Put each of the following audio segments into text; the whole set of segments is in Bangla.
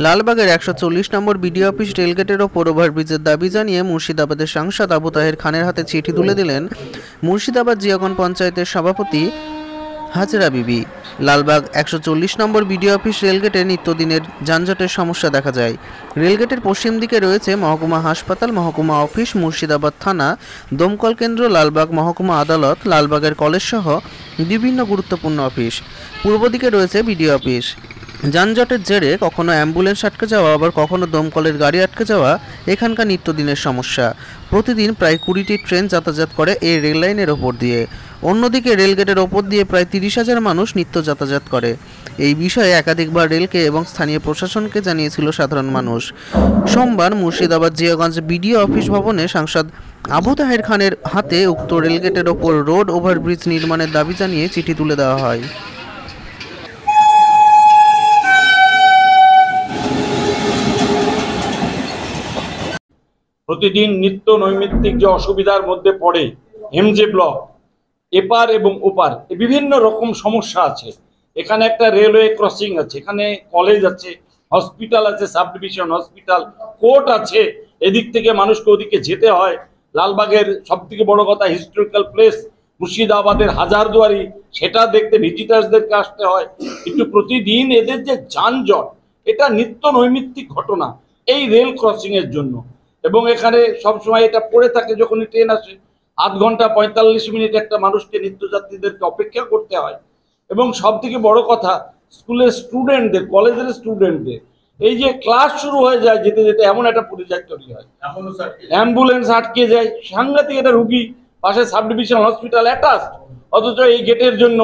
লালবাগের ১৪০ নম্বর বিডিও অফিস রেলগেটের ওপর ওভারব্রিজের দাবি জানিয়ে মুর্শিদাবাদের সাংসদ আবু তাহের খানের হাতে চিঠি তুলে দিলেন মুর্শিদাবাদ জিয়াগঞ্জ পঞ্চায়েতের সভাপতি হাজেরা বিবি। লালবাগ ১৪০ নম্বর বিডিও অফিস রেলগেটে নিত্যদিনের যানজটের সমস্যা দেখা যায়। রেলগেটের পশ্চিম দিকে রয়েছে মহকুমা হাসপাতাল, মহকুমা অফিস, মুর্শিদাবাদ থানা, দমকল কেন্দ্র, লালবাগ মহকুমা আদালত, লালবাগের কলেজ সহ বিভিন্ন গুরুত্বপূর্ণ অফিস। পূর্ব দিকে রয়েছে বিডিও অফিস। যানজটের জেরে কখনো অ্যাম্বুলেন্স আটকে যাওয়া, আবার কখনো দমকলের গাড়ি আটকে যাওয়া এখানকার নিত্যদিনের সমস্যা। প্রতিদিন প্রায় ২০টি ট্রেন যাতায়াত করে এই রেল লাইনের ওপর দিয়ে। অন্যদিকে রেলগেটের ওপর দিয়ে প্রায় ৩০,০০০ মানুষ নিত্য যাতায়াত করে। এই বিষয়ে একাধিকবার রেলকে এবং স্থানীয় প্রশাসনকে জানিয়েছিল সাধারণ মানুষ। সোমবার মুর্শিদাবাদ জিয়াগঞ্জ বিডিও অফিস ভবনে সাংসদ আবু তাহের খানের হাতে উক্ত রেলগেটের ওপর রোড ওভারব্রিজ নির্মাণের দাবি জানিয়ে চিঠি তুলে দেওয়া হয়। প্রতিদিন নিত্য নৈমিত্তিক যে অসুবিধার মধ্যে পড়ে এমজে ব্লক, এপার এবং ওপার বিভিন্ন রকম সমস্যা আছে। এখানে একটা রেলওয়ে ক্রসিং আছে, এখানে কলেজ আছে, হসপিটাল আছে, সাব ডিভিশন হসপিটাল, কোর্ট আছে। এদিক থেকে মানুষকে ওদিকে যেতে হয়। লালবাগের সবথেকে বড় কথা হিস্টোরিক্যাল প্লেস মুর্শিদাবাদের হাজারদুয়ারি, সেটা দেখতে ভিজিটার্সদেরকে আসতে হয়। কিন্তু প্রতিদিন এদের যে যানজট, এটা নিত্য নৈমিত্তিক ঘটনা এই রেল ক্রসিং এর জন্য। এবং এখানে সবসময় এটা পড়ে থাকে, যখনই ট্রেন আসে ৮ ঘন্টা ৪৫ মিনিট একটা মানুষকে নিত্যযাত্রীদেরকে অপেক্ষা করতে হয়। এবং সব থেকে বড় কথা স্কুলের স্টুডেন্টদের, কলেজের স্টুডেন্টদের এই যে ক্লাস শুরু হয়ে যায় যেতে যেতে এমন একটা পরিযায় তৈরি হয়, অ্যাম্বুলেন্স আটকে যায়, সাংঘাতিক একটা রুগী পাশে সাব ডিভিশন হসপিটাল অ্যাটাচড, অথচ এই গেটের জন্য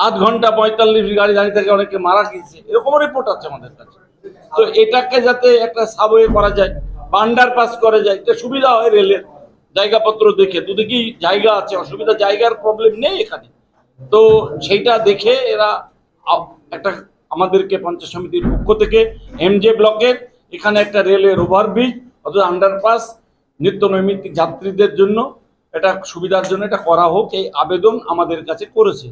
৮ ঘন্টা ৪৫ গাড়ি দাঁড়িয়ে থেকে অনেকে মারা গিয়েছে, এরকমও রিপোর্ট আছে আমাদের কাছে। তো এটাকে যাতে একটা সাবওয়ে করা যায়, আন্ডারপাস করা যায়, এটা সুবিধা হয় রেলের জায়গাপত্র দেখে। দুদিকেই জায়গা আছে, অসুবিধা জায়গার প্রবলেম নেই এখানে। তো সেইটা দেখে এরা একটা আমাদেরকে পঞ্চায়েত সমিতির পক্ষ থেকে এমজে ব্লকের এখানে একটা রেলের ওভারব্রিজ অথবা আন্ডারপাস নিত্য নৈমিত্তিক যাত্রীদের জন্য এটা সুবিধার জন্য এটা করা হোক, এই আবেদন আমাদের কাছে করেছে।